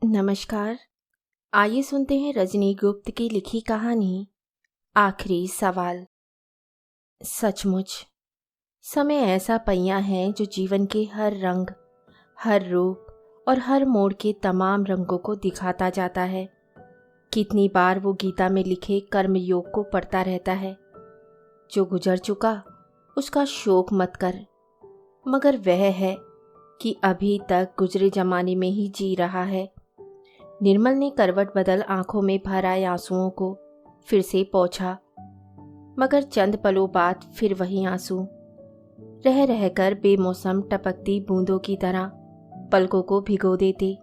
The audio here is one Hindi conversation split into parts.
नमस्कार। आइए सुनते हैं रजनी गुप्त की लिखी कहानी आखिरी सवाल। सचमुच समय ऐसा पहिया है जो जीवन के हर रंग, हर रूप और हर मोड़ के तमाम रंगों को दिखाता जाता है। कितनी बार वो गीता में लिखे कर्मयोग को पढ़ता रहता है, जो गुजर चुका उसका शोक मत कर, मगर वह है कि अभी तक गुजरे जमाने में ही जी रहा है। निर्मल ने करवट बदल आंखों में भर आए आंसुओं को फिर से पोंछा, मगर चंद पलों बाद फिर वही आंसू रह रहकर बेमौसम टपकती बूंदों की तरह पलकों को भिगो देते।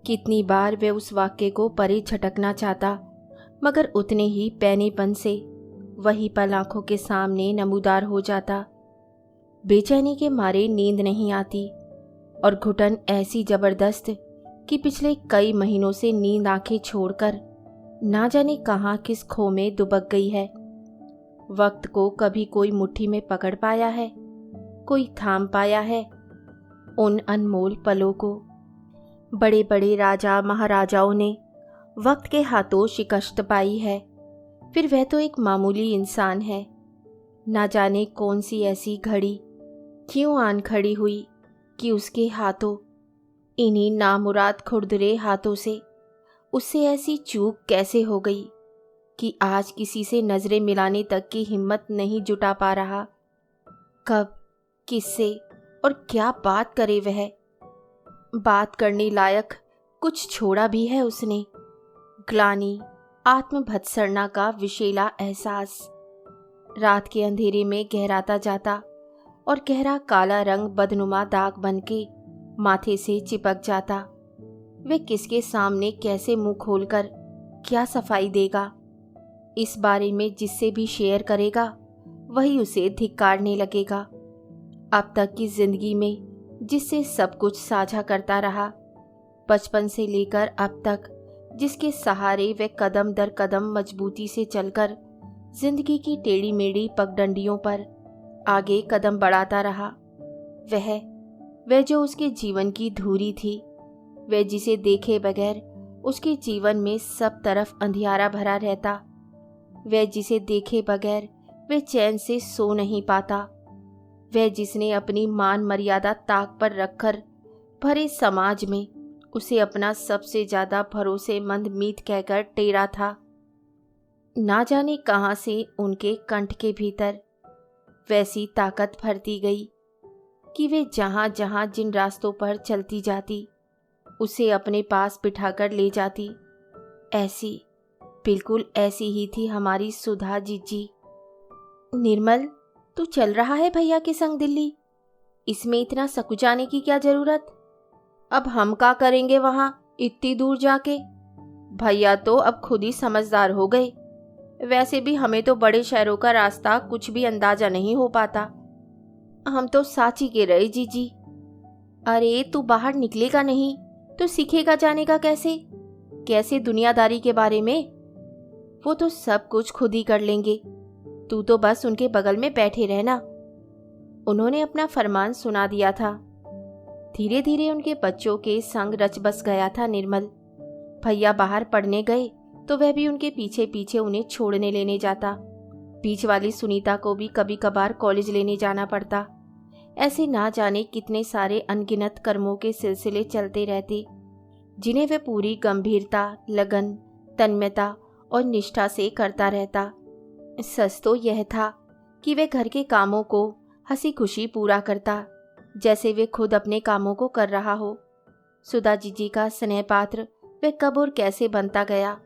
कितनी बार वे उस वाक्य को परे झटकना चाहता, मगर उतने ही पैनेपन से वही पल आंखों के सामने नमूदार हो जाता। बेचैनी के मारे नींद नहीं आती और घुटन ऐसी जबरदस्त कि पिछले कई महीनों से नींद आंखें छोड़कर ना जाने कहाँ किस खो में दुबक गई है। वक्त को कभी कोई मुट्ठी में पकड़ पाया है, कोई थाम पाया है उन अनमोल पलों को। बड़े बड़े राजा महाराजाओं ने वक्त के हाथों शिकस्त पाई है, फिर वह तो एक मामूली इंसान है। ना जाने कौन सी ऐसी घड़ी क्यों आन खड़ी हुई कि उसके हाथों, इन्हीं नामुराद खुरदरे हाथों से उससे ऐसी चूक कैसे हो गई कि आज किसी से नजरें मिलाने तक की हिम्मत नहीं जुटा पा रहा। कब, किससे और क्या बात करे वह। बात करने लायक कुछ छोड़ा भी है उसने। ग्लानि, आत्मभत्सरना का विषैला एहसास रात के अंधेरे में गहराता जाता और गहरा काला रंग बदनुमा दाग बनके माथे से चिपक जाता। वे किसके सामने कैसे मुंह खोलकर क्या सफाई देगा। इस बारे में जिससे भी शेयर करेगा वही उसे धिक्कारने लगेगा। अब तक की जिंदगी में जिससे सब कुछ साझा करता रहा, बचपन से लेकर अब तक जिसके सहारे वे कदम दर कदम मजबूती से चलकर जिंदगी की टेढ़ी मेढ़ी पगडंडियों पर आगे कदम बढ़ाता रहा, वह जो उसके जीवन की धुरी थी, वह जिसे देखे बगैर उसके जीवन में सब तरफ अंधियारा भरा रहता, वह जिसे देखे बगैर वह चैन से सो नहीं पाता, वह जिसने अपनी मान मर्यादा ताक पर रखकर भरे समाज में उसे अपना सबसे ज्यादा भरोसेमंद मीत कहकर टेरा था। ना जाने कहाँ से उनके कंठ के भीतर वैसी ताकत भरती गई कि वे जहाँ जहाँ जिन रास्तों पर चलती जाती उसे अपने पास बिठाकर ले जाती। ऐसी, बिल्कुल ऐसी ही थी हमारी सुधा जीजी। निर्मल, तू चल रहा है भैया के संग दिल्ली? इसमें इतना सकुचाने की क्या जरूरत? अब हम क्या करेंगे वहां इतनी दूर जाके? भैया तो अब खुद ही समझदार हो गए। वैसे भी हमें तो बड़े शहरों का रास्ता कुछ भी अंदाजा नहीं हो पाता। हम तो साची के रहे जीजी। अरे तू बाहर निकलेगा नहीं तो सीखेगा जाने का कैसे दुनियादारी के बारे में? वो तो सब कुछ खुद ही कर लेंगे, तू तो बस उनके बगल में बैठे रहना। उन्होंने अपना फरमान सुना दिया था। धीरे धीरे उनके बच्चों के संग रच बस गया था निर्मल। भैया बाहर पढ़ने गए तो वह भी उनके पीछे पीछे उन्हें छोड़ने लेने जाता। बीच वाली सुनीता को भी कभी कभार कॉलेज लेने जाना पड़ता। ऐसे ना जाने कितने सारे अनगिनत कर्मों के सिलसिले चलते रहते, जिन्हें वह पूरी गंभीरता, लगन, तन्मयता और निष्ठा से करता रहता। सच तो यह था कि वह घर के कामों को हंसी खुशी पूरा करता, जैसे वे खुद अपने कामों को कर रहा हो। सुधा जीजी का स्नेह पात्र वह कब और कैसे बनता गया।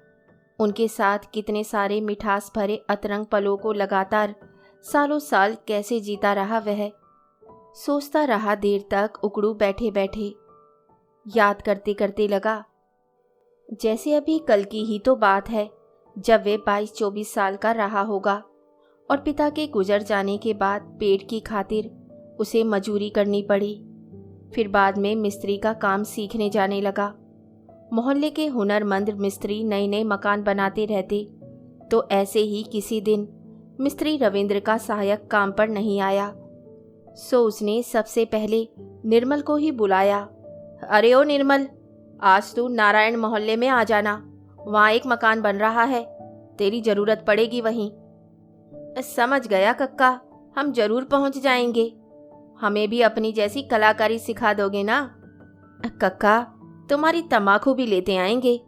उनके साथ कितने सारे मिठास भरे अतरंग पलों को लगातार सालों साल कैसे जीता रहा वह। सोचता रहा देर तक उकड़ू बैठे बैठे। याद करते करते लगा जैसे अभी कल की ही तो बात है जब वे 22-24 साल का रहा होगा और पिता के गुजर जाने के बाद पेट की खातिर उसे मजूरी करनी पड़ी। फिर बाद में मिस्त्री का काम सीखने जाने लगा। मोहल्ले के हुनरमंद मिस्त्री नए नए मकान बनाते रहते, तो ऐसे ही किसी दिन मिस्त्री रविंद्र का सहायक काम पर नहीं आया, सो उसने सबसे पहले निर्मल को ही बुलाया। अरे ओ निर्मल, आज तू नारायण मोहल्ले में आ जाना, वहाँ एक मकान बन रहा है, तेरी जरूरत पड़ेगी वहीं। समझ गया कक्का, हम जरूर पहुँच जाएंगे। हमें भी अपनी जैसी कलाकारी सिखा दोगे ना? कक्का, तुम्हारी तम्बाकू भी लेते आएंगे।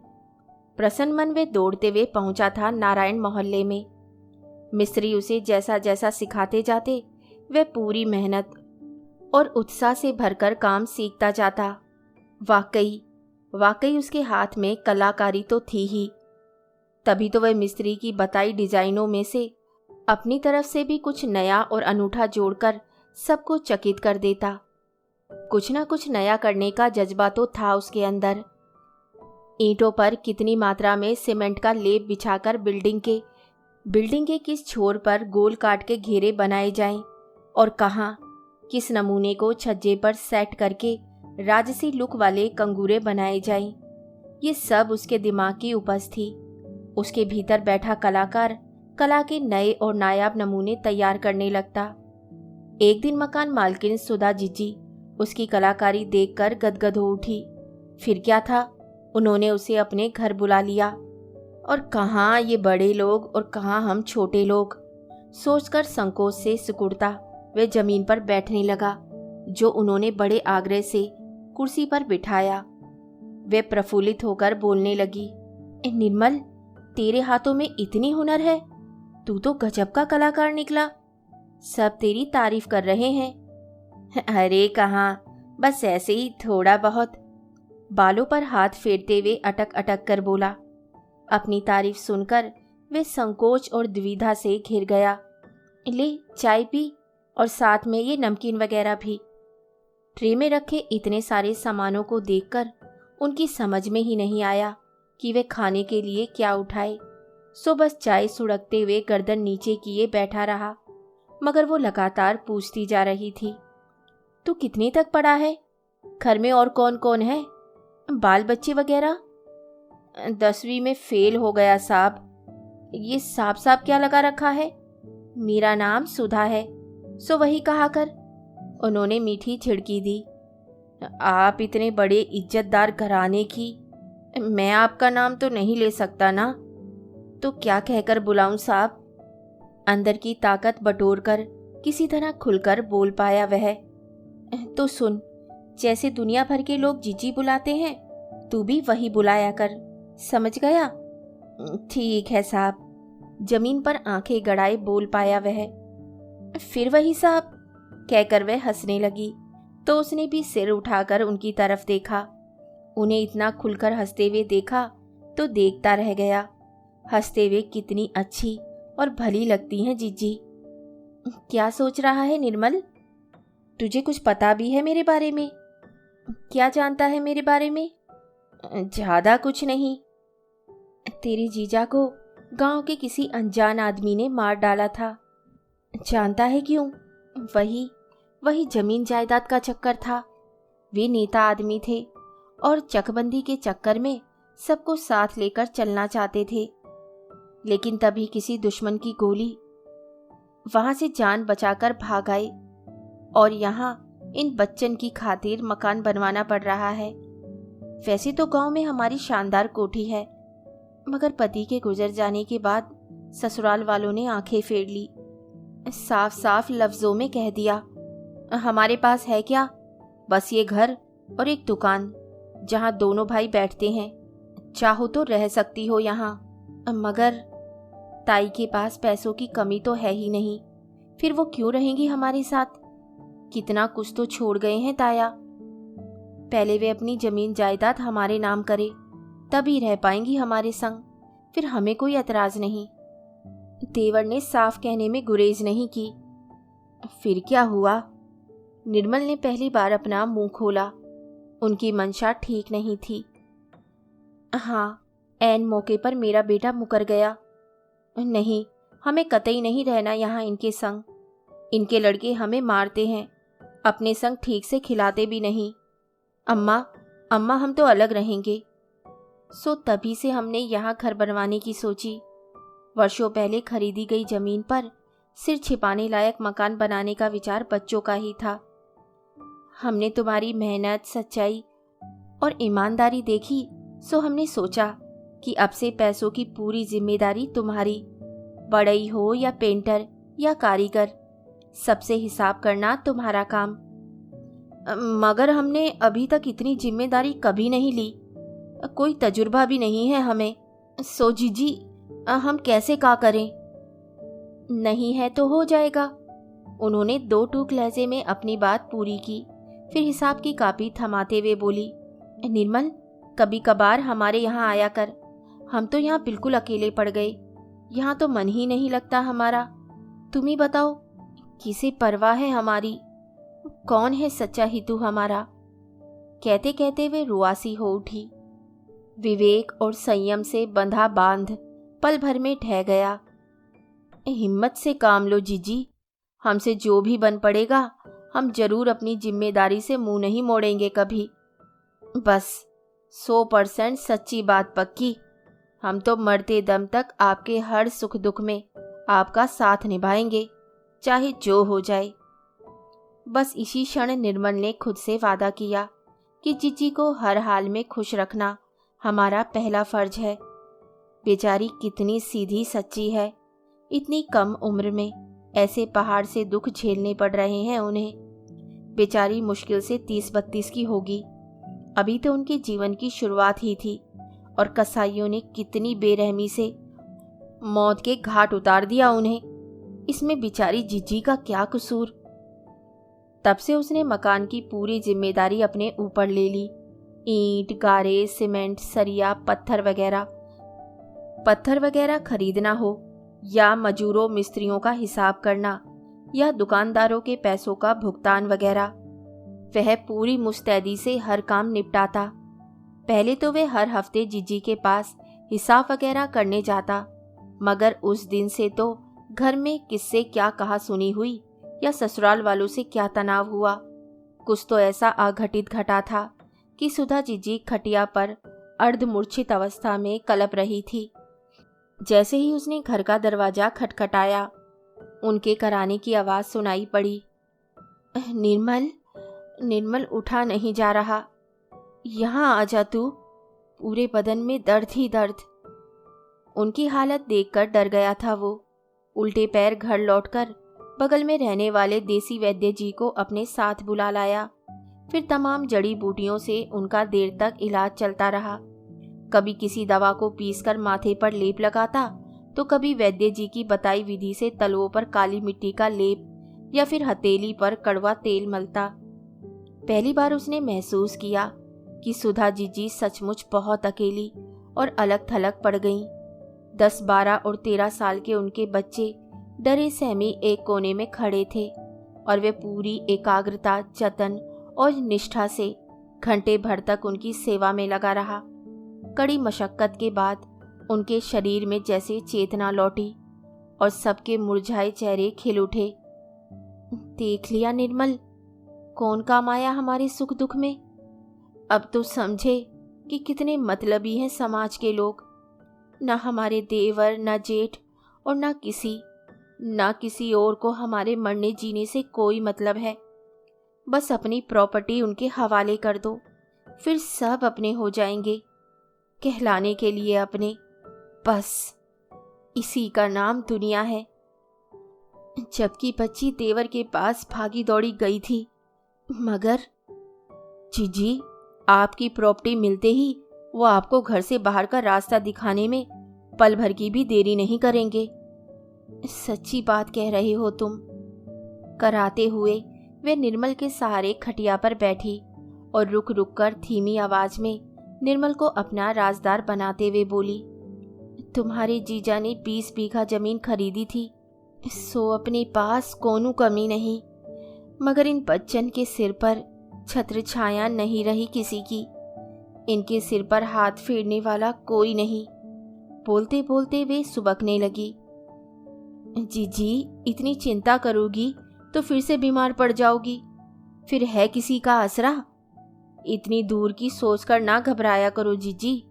प्रसन्न मन वे दौड़ते हुए पहुंचा था नारायण मोहल्ले में। मिस्त्री उसे जैसा जैसा सिखाते जाते वे पूरी मेहनत और उत्साह से भरकर काम सीखता जाता। वाकई वाकई उसके हाथ में कलाकारी तो थी ही। तभी तो वह मिस्त्री की बताई डिजाइनों में से अपनी तरफ से भी कुछ नया और अनूठा जोड़कर सबको चकित कर देता। कुछ ना कुछ नया करने का जज्बा तो था उसके अंदर। ईंटों पर कितनी मात्रा में सीमेंट का लेप बिछाकर बिल्डिंग के किस छोर पर गोल काट के घेरे बनाए जाएं और कहाँ किस नमूने को छज्जे पर सेट करके राजसी लुक वाले कंगूरे बनाए जाएं, ये सब उसके दिमाग की उपज थी। उसके भीतर बैठा कलाकार कला के नए और नायाब नमूने तैयार करने लगता। एक दिन मकान मालकिन सुधा जीजी उसकी कलाकारी देखकर गदगद हो उठी। फिर क्या था, उन्होंने उसे अपने घर बुला लिया। और कहाँ ये बड़े लोग और कहाँ हम छोटे लोग, सोचकर संकोच से सिकुड़ता वे जमीन पर बैठने लगा, जो उन्होंने बड़े आग्रह से कुर्सी पर बिठाया। वे प्रफुल्लित होकर बोलने लगी, निर्मल, तेरे हाथों में इतनी हुनर है, तू तो गजब का कलाकार निकला। सब तेरी तारीफ कर रहे हैं। अरे कहाँ, बस ऐसे ही थोड़ा बहुत। बालों पर हाथ फेरते हुए अटक अटक कर बोला। अपनी तारीफ सुनकर वे संकोच और द्विधा से घिर गया। ले चाय पी, और साथ में ये नमकीन वगैरह भी। ट्रे में रखे इतने सारे सामानों को देखकर उनकी समझ में ही नहीं आया कि वे खाने के लिए क्या उठाए। सो बस चाय सुड़कते हुए गर्दन नीचे किए बैठा रहा, मगर वो लगातार पूछती जा रही थी, तू कितने तक पढ़ा है? घर में और कौन कौन है? बाल बच्चे वगैरह? 10वीं में फेल हो गया साहब। ये साफ साफ क्या लगा रखा है? मेरा नाम सुधा है, सो वही कहा कर। उन्होंने मीठी छिड़की दी। आप इतने बड़े इज्जतदार घराने की, मैं आपका नाम तो नहीं ले सकता ना, तो क्या कहकर बुलाऊं साहब? अंदर की ताकत बटोरकर किसी तरह खुलकर बोल पाया वह। तो सुन, जैसे दुनिया भर के लोग जीजी बुलाते हैं, तू भी वही बुलाया कर, समझ गया? ठीक है साहब, जमीन पर आंखें गड़ाए बोल पाया वह। फिर वही साहब, कहकर वह हंसने लगी, तो उसने भी सिर उठाकर उनकी तरफ देखा। उन्हें इतना खुलकर हंसते हुए देखा तो देखता रह गया। हंसते हुए कितनी अच्छी और भली लगती हैं जीजी। क्या सोच रहा है निर्मल? तुझे कुछ पता भी है मेरे बारे में? क्या जानता है मेरे बारे में? ज्यादा कुछ नहीं। तेरे जीजा को गांव के किसी अनजान आदमी ने मार डाला था। जानता है क्यों? वही जमीन जायदाद का चक्कर था। वे नेता आदमी थे और चकबंदी के चक्कर में सबको साथ लेकर चलना चाहते थे, लेकिन तभी किसी दुश्मन की गोली, वहां से जान बचाकर भाग आए और यहाँ इन बच्चन की खातिर मकान बनवाना पड़ रहा है। वैसे तो गांव में हमारी शानदार कोठी है, मगर पति के गुजर जाने के बाद ससुराल वालों ने आंखें फेर ली। साफ साफ लफ्जों में कह दिया, हमारे पास है क्या, बस ये घर और एक दुकान जहां दोनों भाई बैठते हैं। चाहो तो रह सकती हो यहाँ, मगर ताई के पास पैसों की कमी तो है ही नहीं, फिर वो क्यों रहेंगी हमारे साथ? कितना कुछ तो छोड़ गए हैं ताया। पहले वे अपनी जमीन जायदाद हमारे नाम करे, तभी रह पाएंगी हमारे संग, फिर हमें कोई एतराज नहीं। देवर ने साफ कहने में गुरेज नहीं की। फिर क्या हुआ? निर्मल ने पहली बार अपना मुंह खोला। उनकी मंशा ठीक नहीं थी। हाँ, ऐन मौके पर मेरा बेटा मुकर गया। नहीं, हमें कतई नहीं रहना यहाँ इनके संग। इनके लड़के हमें मारते हैं, अपने संग ठीक से खिलाते भी नहीं। अम्मा हम तो अलग रहेंगे। सो तभी से हमने यहाँ घर बनवाने की सोची। वर्षों पहले खरीदी गई जमीन पर सिर छिपाने लायक मकान बनाने का विचार बच्चों का ही था। हमने तुम्हारी मेहनत, सच्चाई और ईमानदारी देखी सो हमने सोचा कि अब से पैसों की पूरी जिम्मेदारी तुम्हारी। बढ़ई हो या पेंटर या कारीगर, सबसे हिसाब करना तुम्हारा काम। मगर हमने अभी तक इतनी जिम्मेदारी कभी नहीं ली, कोई तजुर्बा भी नहीं है हमें। सो जीजी, हम कैसे का करें? नहीं है तो हो जाएगा। उन्होंने 2 टूक लहजे में अपनी बात पूरी की, फिर हिसाब की कापी थमाते हुए बोली, निर्मल, कभी कभार हमारे यहाँ आया कर। हम तो यहाँ बिल्कुल अकेले पड़ गए, यहाँ तो मन ही नहीं लगता हमारा। तुम ही बताओ, किसे परवाह है हमारी? कौन है सच्चा हितू हमारा? कहते कहते वे रुआसी हो उठी। विवेक और संयम से बंधा बांध पल भर में ढह गया। हिम्मत से काम लो जीजी, हमसे जो भी बन पड़ेगा हम जरूर अपनी जिम्मेदारी से मुंह नहीं मोड़ेंगे कभी। बस 100% सच्ची बात पक्की, हम तो मरते दम तक आपके हर सुख दुख में आपका साथ निभाएंगे, चाहे जो हो जाए। बस इसी क्षण निर्मल ने खुद से वादा किया कि जीजी को हर हाल में खुश रखना हमारा पहला फर्ज है। बेचारी कितनी सीधी सच्ची है, इतनी कम उम्र में ऐसे पहाड़ से दुख झेलने पड़ रहे हैं उन्हें। बेचारी मुश्किल से 30-32 की होगी, अभी तो उनके जीवन की शुरुआत ही थी और कसाईयों ने कितनी बेरहमी से मौत के घाट उतार दिया उन्हें। इसमें बेचारी जीजी का क्या कसूर? तब से उसने मकान की पूरी जिम्मेदारी अपने ऊपर ले ली। ईंट, गारे, सीमेंट, सरिया, पत्थर वगैरह खरीदना हो या मजूरों मिस्त्रियों का हिसाब करना या दुकानदारों के पैसों का भुगतान वगैरह, वह पूरी मुस्तैदी से हर काम निपटाता। पहले तो वह हर हफ्ते जीजी के पास हिसाब वगैरह करने जाता, मगर उस दिन से तो घर में किससे क्या कहा सुनी हुई या ससुराल वालों से क्या तनाव हुआ, कुछ तो ऐसा अघटित घटा था कि सुधा जीजी खटिया पर अर्धमूर्छित अवस्था में कलप रही थी। जैसे ही उसने घर का दरवाजा खटखटाया, उनके कराने की आवाज़ सुनाई पड़ी। निर्मल उठा नहीं जा रहा, यहाँ आ जा तू। पूरे बदन में दर्द ही दर्द। उनकी हालत देखकर डर गया था वो। उल्टे पैर घर लौटकर बगल में रहने वाले देसी वैद्य जी को अपने साथ बुला लाया। फिर तमाम जड़ी बूटियों से उनका देर तक इलाज चलता रहा। कभी किसी दवा को पीसकर माथे पर लेप लगाता, तो कभी वैद्य जी की बताई विधि से तलवों पर काली मिट्टी का लेप या फिर हथेली पर कड़वा तेल मलता। पहली बार उसने महसूस किया कि सुधा जीजी सचमुच बहुत अकेली और अलग थलग पड़ गईं। 10, 12 और 13 साल के उनके बच्चे डरे सहमी एक कोने में खड़े थे और वे पूरी एकाग्रता, जतन और निष्ठा से घंटे भर तक उनकी सेवा में लगा रहा। कड़ी मशक्कत के बाद उनके शरीर में जैसे चेतना लौटी और सबके मुरझाए चेहरे खिल उठे। देख लिया निर्मल, कौन काम आया हमारे सुख दुख में। अब तो समझे कि कितने मतलबी हैं समाज के लोग। न हमारे देवर, न जेठ और न किसी और को हमारे मरने जीने से कोई मतलब है। बस अपनी प्रॉपर्टी उनके हवाले कर दो, फिर सब अपने हो जाएंगे, कहलाने के लिए अपने। बस इसी का नाम दुनिया है। जबकि बच्ची देवर के पास भागी दौड़ी गई थी, मगर जीजी, आपकी प्रॉपर्टी मिलते ही वो आपको घर से बाहर का रास्ता दिखाने में पल भर की भी देरी नहीं करेंगे। सच्ची बात कह रहे हो तुम। कराते हुए वे निर्मल के सहारे खटिया पर बैठी और रुक रुक कर धीमी आवाज में निर्मल को अपना राजदार बनाते हुए बोली, तुम्हारे जीजा ने 20 बीघा जमीन खरीदी थी, सो अपने पास कोनू कमी नहीं, मगर इन बच्चन के सिर पर छत्र छाया नहीं रही किसी की। इनके सिर पर हाथ फेरने वाला कोई नहीं। बोलते बोलते वे सुबकने लगी। जीजी, इतनी चिंता करोगी तो फिर से बीमार पड़ जाओगी, फिर है किसी का आसरा। इतनी दूर की सोचकर ना घबराया करो जीजी,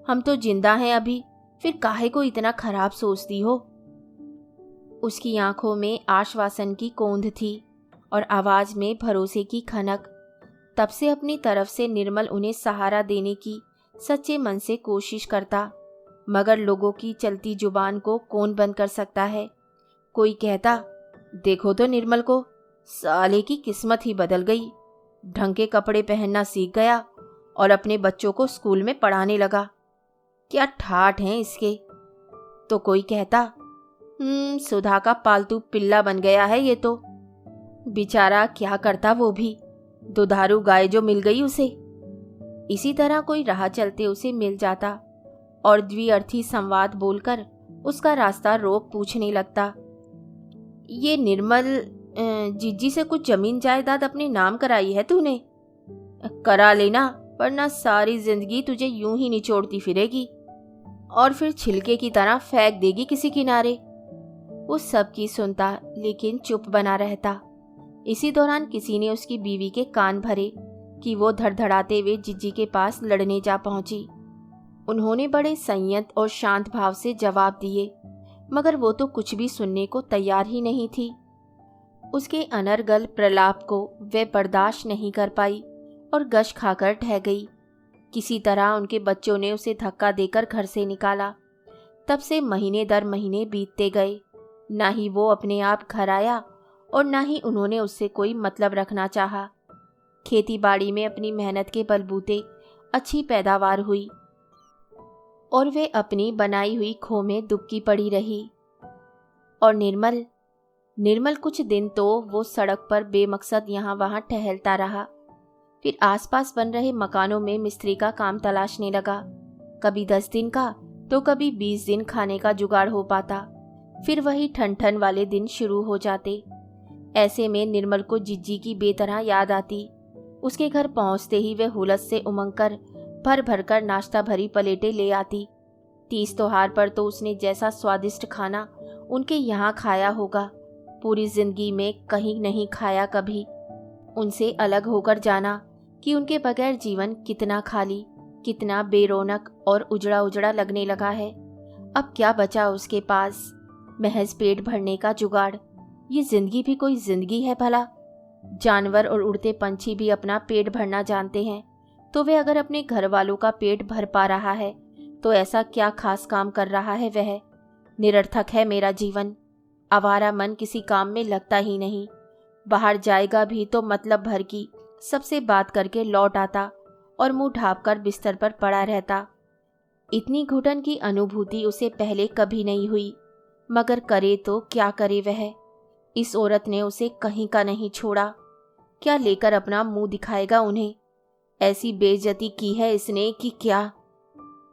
हम तो जिंदा हैं अभी, फिर काहे को इतना खराब सोचती हो। उसकी आंखों में आश्वासन की कोंध थी और आवाज में भरोसे की खनक। तब से अपनी तरफ से निर्मल उन्हें सहारा देने की सच्चे मन से कोशिश करता, मगर लोगों की चलती जुबान को कौन बंद कर सकता है। कोई कहता, देखो तो निर्मल को, साले की किस्मत ही बदल गई, ढंग के कपड़े पहनना सीख गया और अपने बच्चों को स्कूल में पढ़ाने लगा, क्या ठाठ हैं इसके। तो कोई कहता, सुधा का पालतू पिल्ला बन गया है ये तो। बेचारा क्या करता वो भी, दुधारू गाय जो मिल गई उसे। इसी तरह कोई राह चलते उसे मिल जाता और द्विअर्थी संवाद बोलकर उसका रास्ता रोक पूछने लगता, ये निर्मल जीजी से कुछ जमीन जायदाद अपने नाम कराई है तूने? करा लेना, वरना सारी जिंदगी तुझे यूं ही निचोड़ती फिरेगी और फिर छिलके की तरह फेंक देगी किसी किनारे। वो सबकी सुनता लेकिन चुप बना रहता। इसी दौरान किसी ने उसकी बीवी के कान भरे कि वो धड़धड़ाते हुए जीजी के पास लड़ने जा पहुंची। उन्होंने बड़े संयत और शांत भाव से जवाब दिए, मगर वो तो कुछ भी सुनने को तैयार ही नहीं थी। उसके अनर्गल प्रलाप को वे बर्दाश्त नहीं कर पाई और गश खाकर ढह गई। किसी तरह उनके बच्चों ने उसे धक्का देकर घर से निकाला। तब से महीने दर महीने बीतते गए, ना ही वो अपने आप घर आया और ना ही उन्होंने उससे कोई मतलब रखना चाहा। खेती बाड़ी में अपनी मेहनत के बलबूते अच्छी पैदावार हुई और वे अपनी बनाई हुई खो में दुबकी पड़ी रही। और निर्मल कुछ दिन तो वो सड़क पर बेमकसद यहाँ वहाँ टहलता रहा। फिर आसपास बन रहे मकानों में मिस्त्री का काम तलाशने लगा। कभी 10 दिन का तो कभी 20 दिन खाने का जुगाड़ हो पाता। फिर वही ठन वाले दिन शुरू हो जाते। ऐसे में निर्मल को जिज्जी की बेतरह याद आती। उसके घर पहुंचते ही वे हुलस से उमंग कर भर भर कर नाश्ता भरी प्लेटें ले आती। 30 त्योहार पर तो उसने जैसा स्वादिष्ट खाना उनके यहाँ खाया होगा, पूरी जिंदगी में कहीं नहीं खाया कभी। उनसे अलग होकर जाना कि उनके बगैर जीवन कितना खाली, कितना बेरौनक और उजड़ा उजड़ा लगने लगा है। अब क्या बचा उसके पास? महज पेट भरने का जुगाड़। ये जिंदगी भी कोई जिंदगी है भला? जानवर और उड़ते पंछी भी अपना पेट भरना जानते हैं, तो वे अगर अपने घर वालों का पेट भर पा रहा है तो ऐसा क्या खास काम कर रहा है वह? निरर्थक है मेरा जीवन। आवारा मन किसी काम में लगता ही नहीं। बाहर जाएगा भी तो मतलब भर की सबसे बात करके लौट आता और मुंह ढाँप कर बिस्तर पर पड़ा रहता। इतनी घुटन की अनुभूति उसे पहले कभी नहीं हुई, मगर करे तो क्या करे वह? इस औरत ने उसे कहीं का नहीं छोड़ा। क्या लेकर अपना मुंह दिखाएगा उन्हें? ऐसी बेइज्जती की है इसने कि क्या।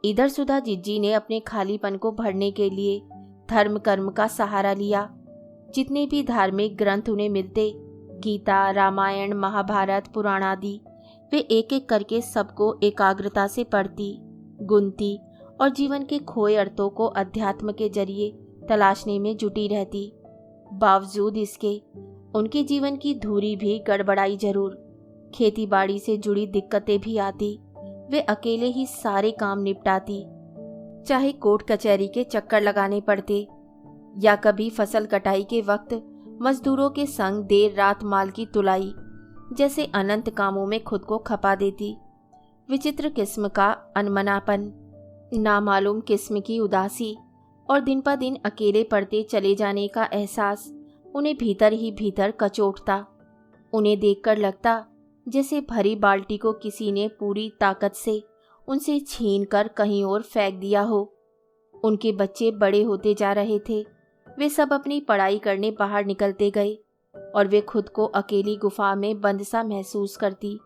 इधर सुधा जिज्जी ने अपने खालीपन को भरने के लिए धर्म कर्म का सहारा लिया। जितने भी धार्मिक ग्रंथ उन्हें मिलते, गीता, रामायण, महाभारत, पुराण आदि, वे एक एक करके सबको एकाग्रता से पढ़ती, गुनती और जीवन के खोए अर्थों को अध्यात्म के जरिए तलाशने में जुटी रहती। बावजूद इसके उनके जीवन की धुरी भी गड़बड़ाई जरूर। खेती बाड़ी से जुड़ी दिक्कतें भी आती। वे अकेले ही सारे काम निपटाती, चाहे कोर्ट कचहरी के चक्कर लगाने पड़ते या कभी फसल कटाई के वक्त मजदूरों के संग देर रात माल की तुलाई जैसे अनंत कामों में खुद को खपा देती। विचित्र किस्म का अनमनापन, नामालूम किस्म की उदासी और दिन पर दिन अकेले पड़ते चले जाने का एहसास उन्हें भीतर ही भीतर कचोटता। उन्हें देखकर लगता जैसे भरी बाल्टी को किसी ने पूरी ताकत से उनसे छीन कर कहीं और फेंक दिया हो। उनके बच्चे बड़े होते जा रहे थे। वे सब अपनी पढ़ाई करने बाहर निकलते गए और वे खुद को अकेली गुफा में बंद सा महसूस करती।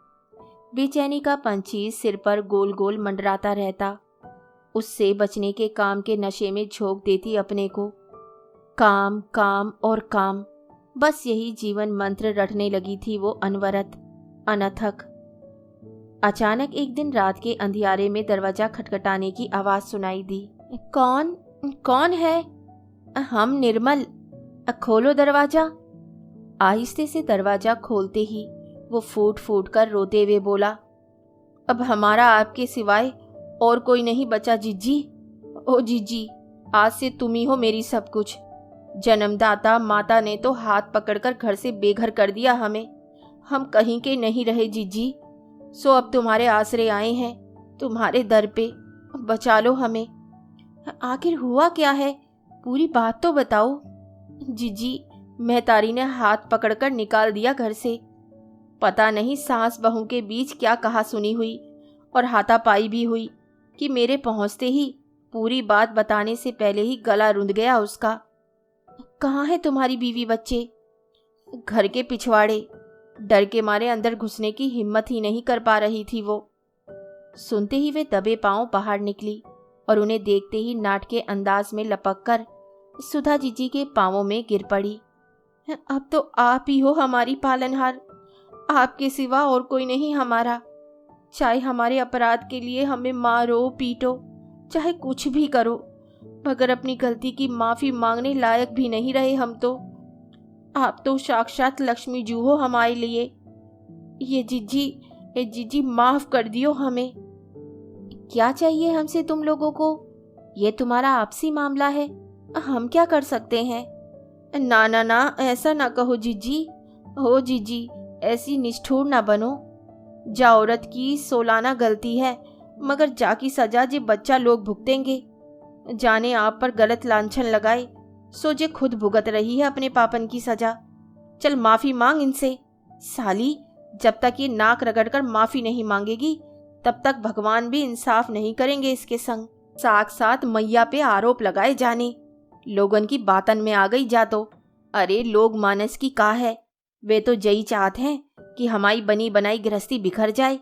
बेचैनी का पंछी सिर पर गोल गोल मंडराता रहता। उससे बचने के काम के नशे में झोंक देती अपने को। काम काम और काम, बस यही जीवन मंत्र रटने लगी थी वो अनवरत, अनथक। अचानक एक दिन रात के अंधियारे में दरवाजा खटखटाने की आवाज सुनाई दी। कौन है? हम निर्मल। खोलो दरवाजा। आहिस्ते से दरवाजा खोलते ही वो फूट फूट कर रोते हुए बोला, अब हमारा आपके सिवाय और कोई नहीं बचा जिज्जी। ओ जिज्जी, आज से तुम ही हो मेरी सब कुछ। जन्मदाता माता ने तो हाथ पकड़कर घर से बेघर कर दिया हमें। हम कहीं के नहीं रहे जिज्जी, सो अब तुम्हारे आसरे आए हैं, तुम्हारे दर पे, बचा लो हमें। आखिर हुआ क्या है, पूरी बात तो बताओ। जीजी, महतारी ने हाथ पकड़कर निकाल दिया घर से। पता नहीं सास बहू के बीच क्या कहा सुनी हुई और हाथापाई भी हुई कि मेरे पहुंचते ही पूरी बात बताने से पहले ही गला रुंध गया उसका। कहाँ है तुम्हारी बीवी बच्चे? घर के पिछवाड़े। डर के मारे अंदर घुसने की हिम्मत ही नहीं कर पा रही थी वो। सुनते ही वे दबे पांव बाहर निकली और उन्हें देखते ही नाटके अंदाज में लपक कर सुधा जीजी के पांवों में गिर पड़ी। अब तो आप ही हो हमारी पालनहार, आपके सिवा और कोई नहीं हमारा। चाहे हमारे अपराध के लिए हमें मारो पीटो, चाहे कुछ भी करो, मगर अपनी गलती की माफी मांगने लायक भी नहीं रहे हम तो। आप तो साक्षात लक्ष्मी जू हो हमारे लिए। ये जीजी माफ कर दियो हमें। क्या चाहिए हमसे तुम लोगों को? ये तुम्हारा आपसी मामला है, हम क्या कर सकते हैं? ना ना ना, ऐसा ना कहो जीजी। हो जीजी, ऐसी निष्ठुर ना बनो। जा औरत की सोलाना गलती है, मगर जा की सजा जे बच्चा लोग भुगतेंगे। जाने आप पर गलत लांछन लगाए, सो जे खुद भुगत रही है अपने पापन की सजा। चल माफी मांग इनसे। साली, जब तक ये नाक रगड़कर माफी नहीं मांगेगी तब तक भगवान भी इंसाफ नहीं करेंगे इसके संग। साथ मैया पे आरोप लगाए जाने। लोगन की बातन में आ गई जा तो। अरे लोग मानस की का है, वे तो यही चाहते हैं कि हमारी बनी बनाई गृहस्थी बिखर जाए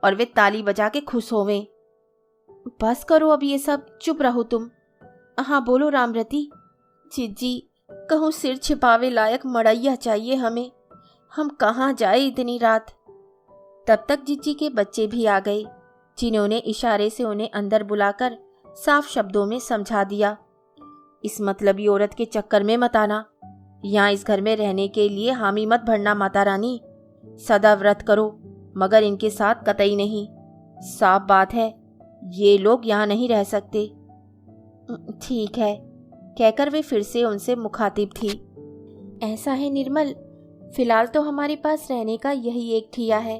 और वे ताली बजा के खुश होवें। बस करो अब ये सब, चुप रहो तुम। हाँ बोलो रामरती। जीजी, कहूँ सिर छिपावे लायक मड़ैया चाहिए हमें, हम कहाँ जाए इतनी रात। तब तक जीजी के बच्चे भी आ गए, जिन्होंने इशारे से उन्हें अंदर बुलाकर साफ शब्दों में समझा दिया, इस मतलबी औरत के चक्कर में मत आना। यहाँ इस घर में रहने के लिए हामी मत भरना माता रानी। सदा व्रत करो, मगर इनके साथ कतई नहीं। साफ बात है, ये लोग यहाँ नहीं रह सकते। ठीक है, कहकर वे फिर से उनसे मुखातिब थी। ऐसा है निर्मल, फिलहाल तो हमारे पास रहने का यही एक ठिया है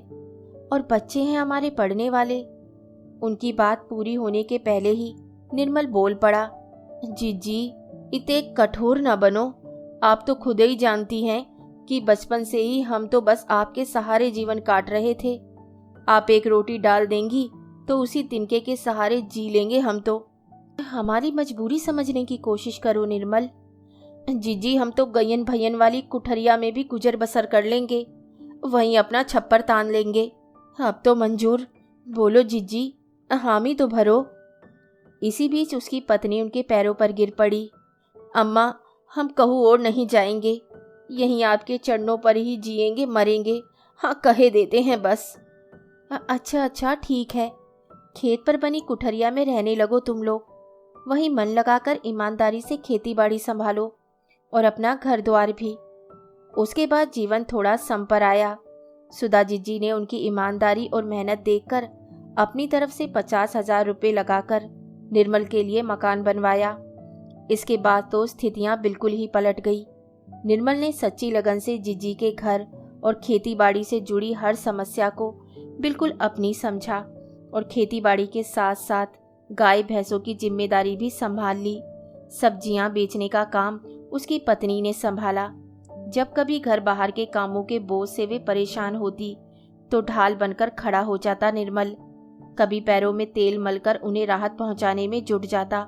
और बच्चे हैं हमारे पढ़ने वाले। उनकी बात पूरी होने के पहले ही निर्मल बोल पड़ा, जीजी इतने कठोर न बनो। आप तो खुद ही जानती हैं कि बचपन से ही हम तो बस आपके सहारे जीवन काट रहे थे। आप एक रोटी डाल देंगी तो उसी तिनके के सहारे जी लेंगे हम तो। हमारी मजबूरी समझने की कोशिश करो निर्मल। जीजी, हम तो गयन भयन वाली कुठरिया में भी गुजर बसर कर लेंगे, वहीं अपना छप्पर तान लेंगे। अब तो मंजूर, बोलो जीजी, हामी तो भरो। इसी बीच उसकी पत्नी उनके पैरों पर गिर पड़ी। अम्मा, हम कहूँ और नहीं जाएंगे, यहीं आपके चरणों पर ही जिएंगे मरेंगे। हाँ कहे देते हैं बस। अच्छा ठीक है, खेत पर बनी कुठरिया में रहने लगो तुम लोग। वहीं मन लगाकर ईमानदारी से खेती बाड़ी संभालो और अपना घर द्वार भी। उसके बाद जीवन थोड़ा संपर आया। सुधा जीजी ने उनकी ईमानदारी और मेहनत देखकर अपनी तरफ से 50,000 रुपये लगाकर निर्मल के लिए मकान बनवाया। इसके बाद तो स्थितियां बिल्कुल ही पलट गई। निर्मल ने सच्ची लगन से जीजी के घर और खेती बाड़ी से जुड़ी हर समस्या को बिल्कुल अपनी समझा और खेती बाड़ी के साथ साथ गाय भैंसों की जिम्मेदारी भी संभाल ली। सब्जियां बेचने का काम उसकी पत्नी ने संभाला। जब कभी घर बाहर के कामों के बोझ से वे परेशान होती तो ढाल बनकर खड़ा हो जाता निर्मल। कभी पैरों में तेल मलकर उन्हें राहत पहुंचाने में जुट जाता,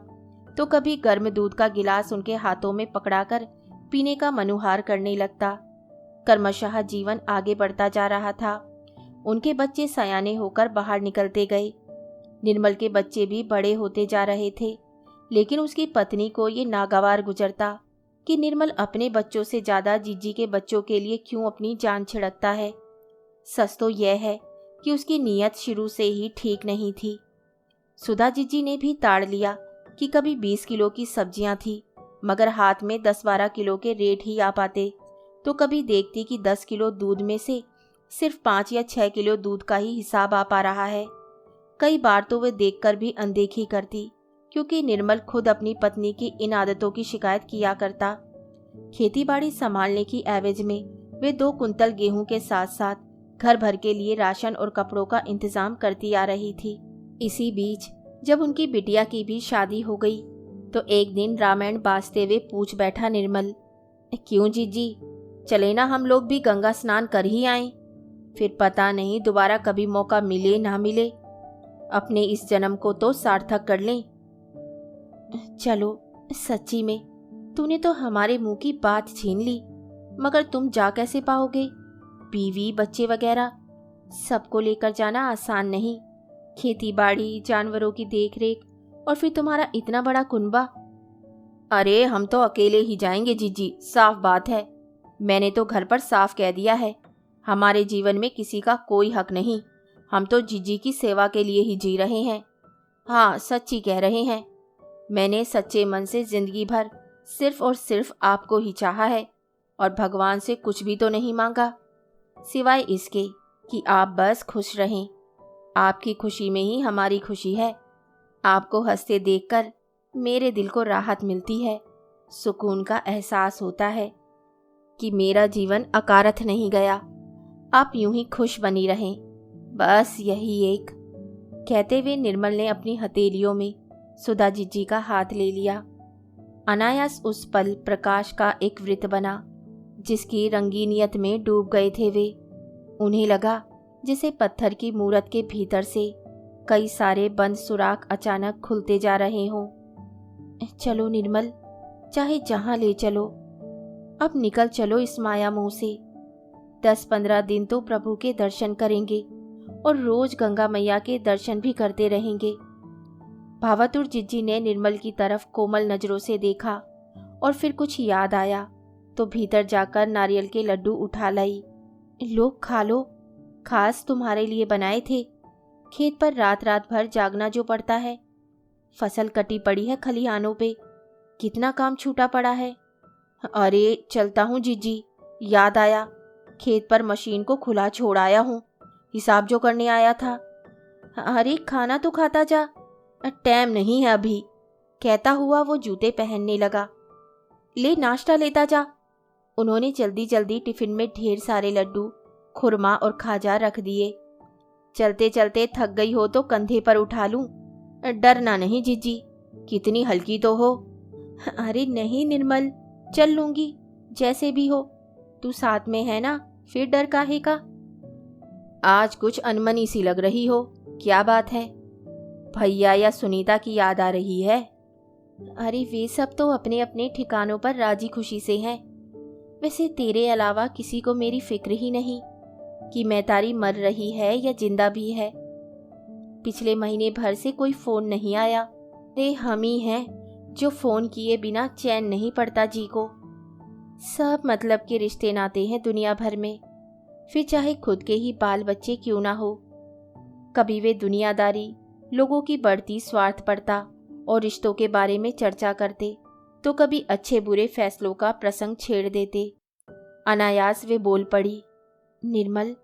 तो कभी गर्म दूध का गिलास उनके हाथों में पकड़ाकर पीने का मनुहार करने लगता। कर्मशः जीवन आगे बढ़ता जा रहा था। उनके बच्चे सयाने होकर बाहर निकलते गए। निर्मल के बच्चे भी बड़े होते जा रहे थे, लेकिन उसकी पत्नी को ये नागवार गुजरता कि निर्मल अपने बच्चों से ज़्यादा जीजी के बच्चों के लिए क्यों अपनी जान छिड़कता है। सच तो यह है कि उसकी नीयत शुरू से ही ठीक नहीं थी। सुधा जीजी ने भी ताड़ लिया कि कभी 20 किलो की सब्जियां थी, मगर हाथ में 10-12 किलो के रेट ही आ पाते, तो कभी देखती कि 10 किलो दूध में से सिर्फ 5 या 6 किलो दूध का ही हिसाब आ पा रहा है। कई बार तो वे देखकर भी अनदेखी करती, क्योंकि निर्मल खुद अपनी पत्नी की इन आदतों की शिकायत किया करता। खेतीबाड़ी संभालने की एवज में वे 2 कुंतल गेहूं के साथ साथ घर भर के लिए राशन और कपड़ों का इंतजाम करती आ रही थी। इसी बीच जब उनकी बिटिया की भी शादी हो गई तो एक दिन रामायण बाजते हुए पूछ बैठा निर्मल, क्यों जीजी, चले ना हम लोग भी गंगा स्नान कर ही आएं, फिर पता नहीं दोबारा कभी मौका मिले ना मिले, अपने इस जन्म को तो सार्थक कर लें। चलो, सच्ची में तूने तो हमारे मुंह की बात छीन ली, मगर तुम जा कैसे पाओगे? बीवी बच्चे वगैरह सबको लेकर जाना आसान नहीं, खेती बाड़ी, जानवरों की देखरेख, और फिर तुम्हारा इतना बड़ा कुनबा। अरे हम तो अकेले ही जाएंगे जीजी, साफ बात है। मैंने तो घर पर साफ कह दिया है, हमारे जीवन में किसी का कोई हक नहीं, हम तो जीजी की सेवा के लिए ही जी रहे हैं। हाँ, सच्ची कह रहे हैं, मैंने सच्चे मन से जिंदगी भर सिर्फ और सिर्फ आपको ही चाहा है और भगवान से कुछ भी तो नहीं मांगा, सिवाय इसके कि आप बस खुश रहें। आपकी खुशी में ही हमारी खुशी है। आपको हंसते देखकर मेरे दिल को राहत मिलती है, सुकून का एहसास होता है कि मेरा जीवन अकारथ नहीं गया। आप यूं ही खुश बनी रहें, बस यही एक। कहते हुए निर्मल ने अपनी हथेलियों में सुधा जीजी का हाथ ले लिया। अनायास उस पल प्रकाश का एक वृत्त बना जिसकी रंगीनियत में डूब गए थे वे। उन्हें लगा जैसे पत्थर की मूरत के भीतर से कई सारे बंद सुराख अचानक खुलते जा रहे हों। चलो निर्मल, चाहे जहां ले चलो, अब निकल चलो इस माया मोह से। 10-15 दिन तो प्रभु के दर्शन करेंगे और रोज गंगा मैया के दर्शन भी करते रहेंगे। भावातुर जिज्जी ने निर्मल की तरफ कोमल नजरों से देखा और फिर कुछ याद आया तो भीतर जाकर नारियल के लड्डू उठा लाई। लो खा लो, खास तुम्हारे लिए बनाए थे। खेत पर रात रात भर जागना जो पड़ता है, फसल कटी पड़ी है खलिहानों पे, कितना काम छूटा पड़ा है। अरे चलता हूँ जीजी, याद आया, खेत पर मशीन को खुला छोड़ आया हूँ, हिसाब जो करने आया था। अरे खाना तो खाता जा, टाइम नहीं है अभी, कहता हुआ वो जूते पहनने लगा। ले नाश्ता लेता जा। उन्होंने जल्दी जल्दी टिफिन में ढेर सारे लड्डू, खुरमा और खाजा रख दिए। चलते चलते थक गई हो तो कंधे पर उठा लूं, डरना नहीं जीजी, कितनी हल्की तो हो। अरे नहीं निर्मल, चल लूंगी, जैसे भी हो, तू साथ में है ना, फिर डर काहे का। आज कुछ अनमनी सी लग रही हो, क्या बात है? भैया या सुनीता की याद आ रही है? अरे वे सब तो अपने अपने ठिकानों पर राजी खुशी से हैं। वैसे तेरे अलावा किसी को मेरी फिक्र ही नहीं कि मैतारी मर रही है या जिंदा भी है। पिछले महीने भर से कोई फोन नहीं आया। रे हम ही हैं जो फोन किए बिना चैन नहीं पड़ता जी को। सब मतलब के रिश्ते नाते हैं दुनिया भर में, फिर चाहे खुद के ही बाल बच्चे क्यों ना हो। कभी वे दुनियादारी, लोगों की बढ़ती स्वार्थपरता और रिश्तों के बारे में चर्चा करते, तो कभी अच्छे बुरे फैसलों का प्रसंग छेड़ देते। अनायास वे बोल पड़ी, निर्मल,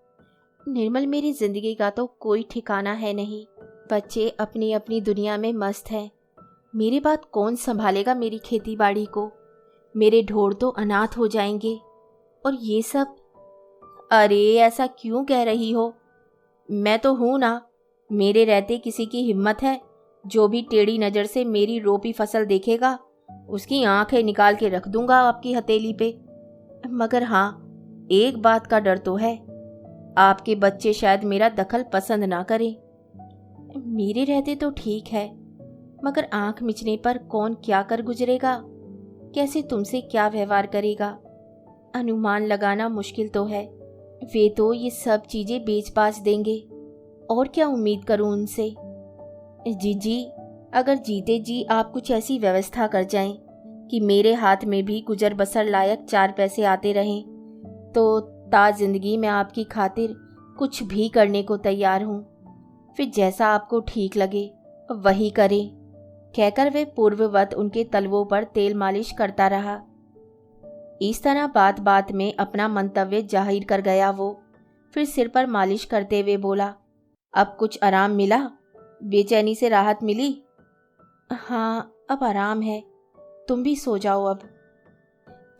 निर्मल मेरी जिंदगी का तो कोई ठिकाना है नहीं। बच्चे अपनी अपनी दुनिया में मस्त हैं। मेरी बात कौन संभालेगा मेरी खेती बाड़ी को? मेरे ढोर तो अनाथ हो जाएंगे। और ये सब, अरे ऐसा क्यों कह रही हो? मैं तो हूं ना, मेरे रहते किसी की हिम्मत है? जो भी टेढ़ी नज़र से मेरी रोपी फसल देखेगा उसकी आंखें निकाल के रख दूंगा आपकी हथेली पे। मगर हाँ, एक बात का डर तो है, आपके बच्चे शायद मेरा दखल पसंद ना करें। मेरे रहते तो ठीक है, मगर आंख मिचने पर कौन क्या कर गुजरेगा, कैसे तुमसे क्या व्यवहार करेगा, अनुमान लगाना मुश्किल तो है। वे तो ये सब चीजें बेच बाच देंगे, और क्या उम्मीद करूं उनसे। जीजी, अगर जीते जी आप कुछ ऐसी व्यवस्था कर जाएं कि मेरे हाथ में भी गुजर बसर लायक 4 पैसे आते रहें, तो ताज जिंदगी में आपकी खातिर कुछ भी करने को तैयार हूँ। फिर जैसा आपको ठीक लगे वही करें, कहकर वे पूर्ववत उनके तलवों पर तेल मालिश करता रहा। इस तरह बात बात में अपना मंतव्य जाहिर कर गया वो। फिर सिर पर मालिश करते हुए बोला, अब कुछ आराम मिला? बेचैनी से राहत मिली? हाँ, अब आराम है, तुम भी सो जाओ अब।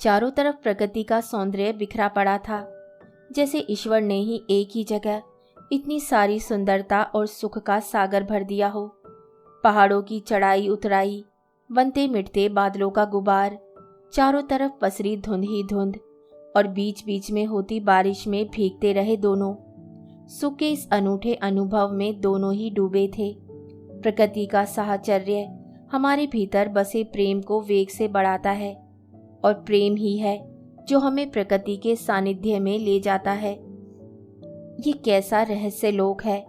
चारों तरफ प्रकृति का सौंदर्य बिखरा पड़ा था। जैसे ईश्वर ने ही एक ही जगह इतनी सारी सुंदरता और सुख का सागर भर दिया हो। पहाड़ों की चढ़ाई उतराई, बनते मिटते बादलों का गुबार, चारों तरफ पसरी धुंध ही धुंध, और बीच बीच में होती बारिश में भीगते रहे दोनों। सुख के इस अनूठे अनुभव में दोनों ही डूबे थे। प्रकृति का साहचर्य हमारे भीतर बसे प्रेम को वेग से बढ़ाता है, और प्रेम ही है जो हमें प्रकृति के सानिध्य में ले जाता है। ये कैसा रहस्य लोक है।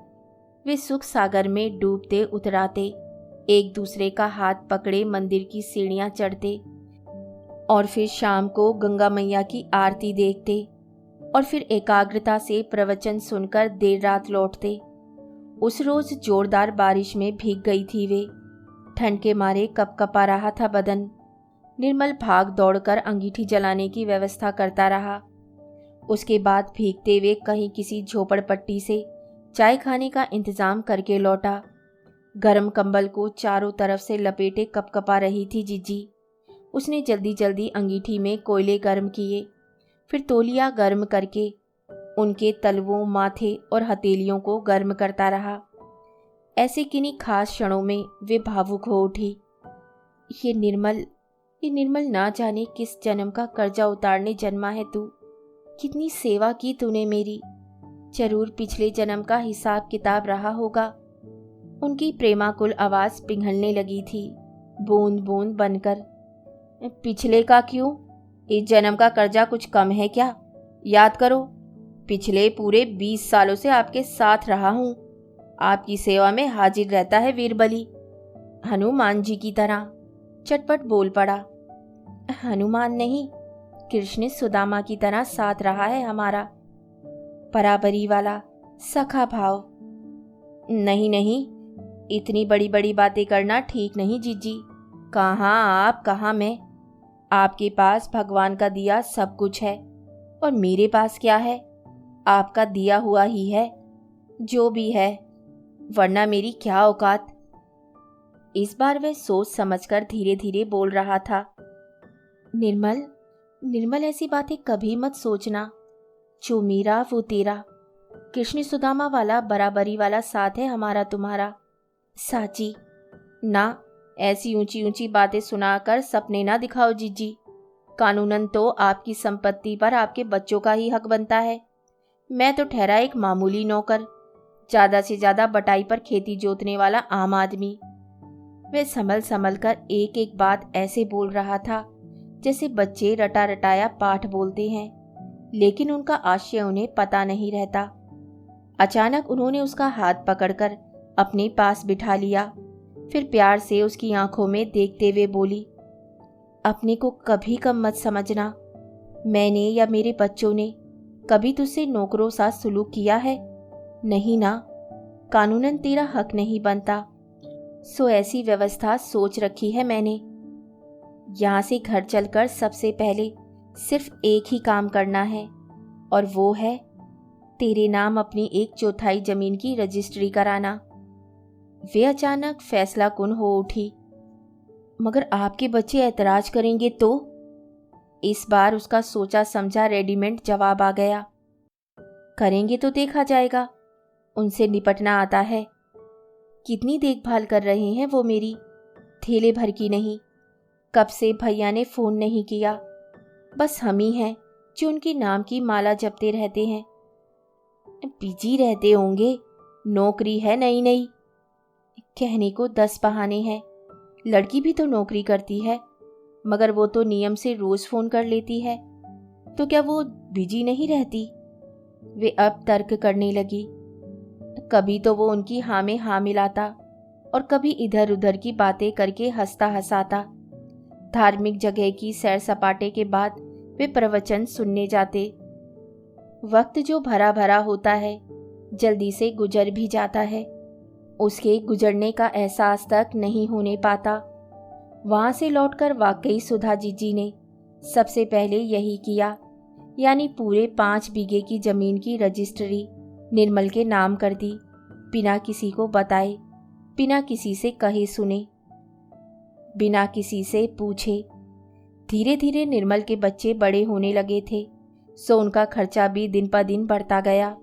वे सुख सागर में डूबते उतराते, एक दूसरे का हाथ पकड़े मंदिर की सीढ़ियां चढ़ते, और फिर शाम को गंगा मैया की आरती देखते, और फिर एकाग्रता से प्रवचन सुनकर देर रात लौटते। उस रोज जोरदार बारिश में भीग गई थी वे। ठंड के मारे कपकपा रहा था बदन। निर्मल भाग दौड़कर अंगीठी जलाने की व्यवस्था करता रहा। उसके बाद भीगते हुए कहीं किसी झोपड़पट्टी से चाय खाने का इंतजाम करके लौटा। गर्म कंबल को चारों तरफ से लपेटे कपकपा रही थी जीजी। उसने जल्दी जल्दी अंगीठी में कोयले गर्म किए, फिर तौलिया गर्म करके उनके तलवों, माथे और हथेलियों को गर्म करता रहा। ऐसे किन्हीं खास क्षणों में वे भावुक हो उठी। ये निर्मल ना जाने किस जन्म का कर्जा उतारने जन्मा है तू। कितनी सेवा की तूने मेरी। जरूर पिछले जन्म का हिसाब किताब रहा होगा। उनकी प्रेमाकुल आवाज पिघलने लगी थी, बूंद बूंद बनकर। पिछले का क्यों? इस जन्म का कर्जा कुछ कम है क्या? याद करो, पिछले पूरे 20 सालों से आपके साथ रहा हूं। आपकी सेवा में हाजिर रहता है वीरबली, हनुमान जी की तरह। चटपट बोल पड़ा। हनुमान नहीं, कृष्ण सुदामा की तरह साथ रहा है हमारा। बराबरी वाला सखा भाव। नहीं नहीं, इतनी बड़ी बड़ी बातें करना ठीक नहीं जीजी। कहाँ आप, कहाँ मैं। आपके पास भगवान का दिया सब कुछ है, और मेरे पास क्या है? आपका दिया हुआ ही है, जो भी है, वरना मेरी क्या औकात। इस बार वह सोच समझकर धीरे धीरे बोल रहा था। निर्मल ऐसी बातें कभी मत सोचना। जो मेरा वो तेरा। कृष्ण सुदामा वाला बराबरी वाला साथ है हमारा तुम्हारा। साची ना, ऐसी ऊंची ऊंची बातें सुनाकर सपने ना दिखाओ जीजी। कानूनन तो आपकी संपत्ति पर आपके बच्चों का ही हक बनता है। मैं तो ठहरा एक मामूली नौकर, ज्यादा से ज्यादा बटाई पर खेती जोतने वाला आम आदमी। वह संभल संभल कर एक एक बात ऐसे बोल रहा था जैसे बच्चे रटा रटाया पाठ बोलते हैं, लेकिन उनका आशय उन्हें पता नहीं रहता। अचानक उन्होंने उसका हाथ पकड़कर अपने पास बिठा लिया, फिर प्यार से उसकी आंखों में देखते हुए बोली, अपने को कभी कम मत समझना। मैंने या मेरे बच्चों ने कभी तुझसे नौकरों सा सुलूक किया है? नहीं ना। कानूनन तेरा हक नहीं बनता, सो ऐसी व्यवस्था सोच रखी है मैंने। यहाँ से घर चलकर सबसे पहले सिर्फ एक ही काम करना है, और वो है तेरे नाम अपनी 1/4 जमीन की रजिस्ट्री कराना। वे अचानक फैसला कुन हो उठी। मगर आपके बच्चे ऐतराज करेंगे तो? इस बार उसका सोचा समझा रेडीमेड जवाब आ गया। करेंगे तो देखा जाएगा, उनसे निपटना आता है। कितनी देखभाल कर रहे हैं वो मेरी, थैले भर की नहीं। कब से भैया ने फोन नहीं किया, बस हम ही हैं जो उनके नाम की माला जपते रहते हैं। बिजी रहते होंगे, नौकरी है नई नई। कहने को 10 बहाने हैं। लड़की भी तो नौकरी करती है, मगर वो तो नियम से रोज फोन कर लेती है, तो क्या वो बिजी नहीं रहती? वे अब तर्क करने लगी। कभी तो वो उनकी हाँ में हाँ मिलाता, और कभी इधर उधर की बातें करके हंसता हंसाता। धार्मिक जगह की सैर सपाटे के बाद वे प्रवचन सुनने जाते। वक्त जो भरा भरा होता है जल्दी से गुजर भी जाता है, उसके गुजरने का एहसास तक नहीं होने पाता। वहां से लौटकर वाकई सुधा जीजी ने सबसे पहले यही किया, यानी पूरे 5 बीघे की जमीन की रजिस्ट्री निर्मल के नाम कर दी, बिना किसी को बताए, बिना किसी से कहे सुने, बिना किसी से पूछे। धीरे धीरे निर्मल के बच्चे बड़े होने लगे थे। सो उनका खर्चा भी दिन पर दिन बढ़ता गया।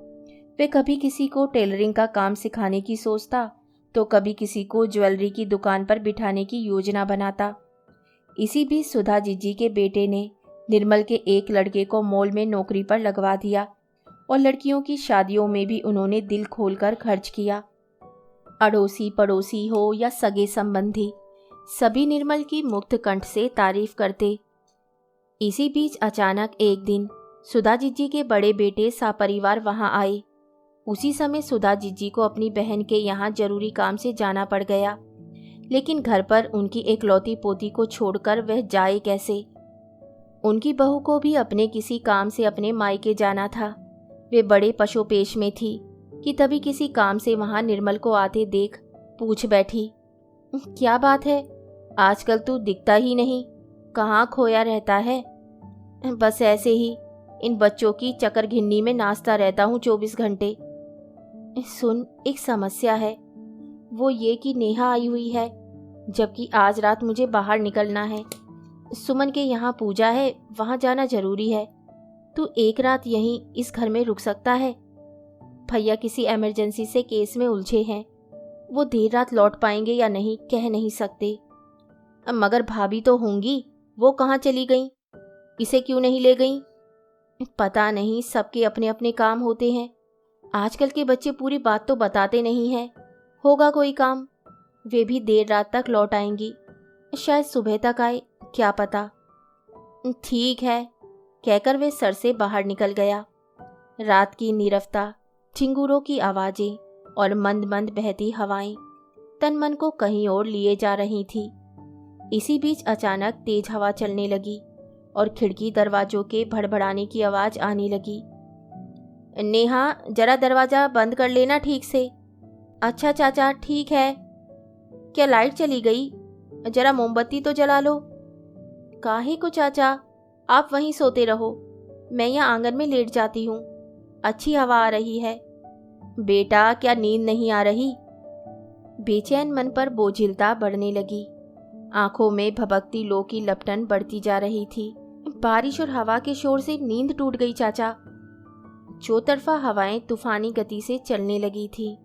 वे कभी किसी को टेलरिंग का काम सिखाने की सोचता, तो कभी किसी को ज्वेलरी की दुकान पर बिठाने की योजना बनाता। इसी बीच सुधा जीजी के बेटे ने निर्मल के एक लड़के को मॉल में नौकरी पर लगवा दिया और लड़कियों की शादियों में भी उन्होंने दिल खोलकर खर्च किया। अड़ोसी पड़ोसी हो या सगे संबंधी, सभी निर्मल की मुक्त कंठ से तारीफ करते। इसी बीच अचानक एक दिन सुधा जीजी के बड़े बेटे सपरिवार वहां आए। उसी समय सुधा जीजी को अपनी बहन के यहाँ जरूरी काम से जाना पड़ गया, लेकिन घर पर उनकी एकलौती पोती को छोड़कर वह जाए कैसे। उनकी बहू को भी अपने किसी काम से अपने मायके जाना था। वे बड़े पशुपेश में थी कि तभी किसी काम से वहां निर्मल को आते देख पूछ बैठी, क्या बात है, आजकल तू दिखता ही नहीं, कहाँ खोया रहता है? बस ऐसे ही, इन बच्चों की चक्कर घिन्नी में नाचता रहता हूँ 24 घंटे। सुन, एक समस्या है, वो ये कि नेहा आई हुई है, जबकि आज रात मुझे बाहर निकलना है। सुमन के यहाँ पूजा है, वहाँ जाना जरूरी है। तू एक रात यहीं इस घर में रुक सकता है? भैया किसी इमरजेंसी से केस में उलझे हैं, वो देर रात लौट पाएंगे या नहीं कह नहीं सकते। मगर भाभी तो होंगी, वो कहाँ चली गईं? इसे क्यों नहीं ले गईं? पता नहीं, सबके अपने अपने काम होते हैं। आजकल के बच्चे पूरी बात तो बताते नहीं हैं। होगा कोई काम, वे भी देर रात तक लौट आएंगी, शायद सुबह तक आए, क्या पता। ठीक है, कहकर वे सर से बाहर निकल गया। रात की नीरवता, झिंगुरों की आवाजें और मंद मंद बहती हवाएं तन मन को कहीं और लिए जा रही थी। इसी बीच अचानक तेज हवा चलने लगी और खिड़की दरवाजों के भड़बड़ाने की आवाज आने लगी। नेहा, जरा दरवाजा बंद कर लेना ठीक से। अच्छा चाचा, ठीक है। क्या लाइट चली गई? जरा मोमबत्ती तो जला लो। काहे को चाचा, आप वहीं सोते रहो, मैं यहाँ आंगन में लेट जाती हूँ, अच्छी हवा आ रही है। बेटा, क्या नींद नहीं आ रही? बेचैन मन पर बोझिलता बढ़ने लगी। आंखों में भभकती लो की लपटन बढ़ती जा रही थी। बारिश और हवा के शोर से नींद टूट गई चाचा। चौतरफा हवाएं तूफानी गति से चलने लगी थी।